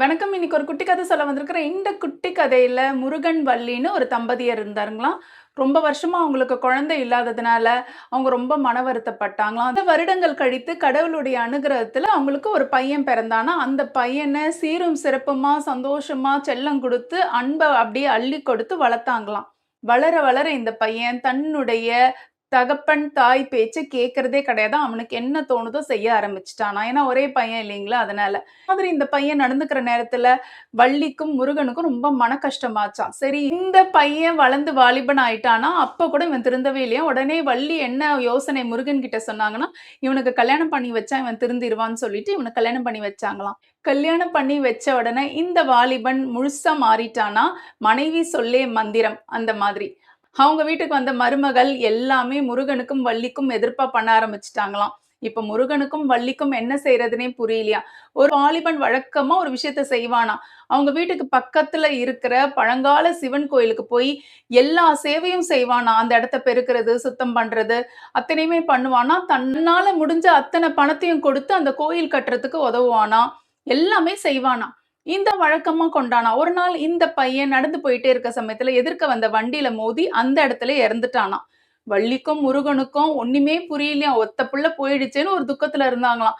வணக்கம். இன்னைக்கு ஒரு குட்டி கதை சொல்ல வந்திருக்கிறேன். இந்த குட்டி கதையில முருகன், வள்ளின்னு ஒரு தம்பதியர் இருந்தாருங்களாம். ரொம்ப வருஷமா அவங்களுக்கு குழந்தை இல்லாததுனால, அவங்க ரொம்ப மன வருத்தப்பட்டாங்களாம். அந்த வருடங்கள் கழித்து கடவுளுடைய அனுகிரகத்துல அவங்களுக்கு ஒரு பையன் பிறந்தானா, அந்த பையன சீரும் சிறப்புமா, சந்தோஷமா, செல்லம் குடுத்து, அன்ப அப்படியே அள்ளி கொடுத்து வளர்த்தாங்களாம். வளர வளர இந்த பையன் தன்னுடைய தகப்பன், தாய் பேச்ச கேட்கிறதே கிடையாதாம். அவனுக்கு என்ன தோணுதோ செய்ய ஆரம்பிச்சுட்டானாம். ஏன்னா ஒரே பையன் இல்லைங்களா? அதனால. மாதிரி இந்த பையன் நடந்துக்கிற நேரத்துல வள்ளிக்கும், முருகனுக்கும் ரொம்ப மன கஷ்டமாச்சாம். சரி இந்த பையன் வளர்ந்து வாலிபன் ஆயிட்டானா, அப்ப கூட இவன் திருந்தவே இல்லையாம். உடனே வள்ளி என்ன யோசனை முருகன் கிட்ட சொன்னாங்கன்னா, இவனுக்கு கல்யாணம் பண்ணி வச்சா இவன் திருந்திருவான்னு சொல்லிட்டு இவனுக்கு கல்யாணம் பண்ணி வச்சாங்களாம். கல்யாணம் பண்ணி வச்ச உடனே இந்த வாலிபன் முழுசா மாறிட்டானா, மனைவி சொல்லே மந்திரம் அந்த மாதிரி. அவங்க வீட்டுக்கு வந்த மருமகள் எல்லாமே முருகனுக்கும், வள்ளிக்கும் எதிர்ப்பா பண்ண ஆரம்பிச்சுட்டாங்களாம். இப்ப முருகனுக்கும், வள்ளிக்கும் என்ன செய்றதுன்னே புரியலையாம். ஒரு வாலிபன் வழக்கமா ஒரு விஷயத்த செய்வானாம். அவங்க வீட்டுக்கு பக்கத்துல இருக்கிற பழங்கால சிவன் கோயிலுக்கு போய் எல்லா சேவையும் செய்வானாம். அந்த இடத்த பெருக்குறது, சுத்தம் பண்றது, அத்தனையுமே பண்ணுவானாம். தன்னால முடிஞ்ச அத்தன பணத்தையும் கொடுத்து அந்த கோயில் கட்டுறதுக்கு உதவுவானாம். எல்லாமே செய்வானாம். இந்த வழக்கமா கொண்டானாம். ஒரு நாள் இந்த பையன் நடந்து போயிட்டே இருக்க சமயத்துல எதிர்க்க வந்த வண்டியில மோதி அந்த இடத்துல இறந்துட்டானாம். வள்ளிக்கும், முருகனுக்கும் ஒண்ணுமே புரியலையாம். ஒத்த புள்ள போயிடுச்சேன்னு ஒரு துக்கத்துல இருந்தாங்களாம்.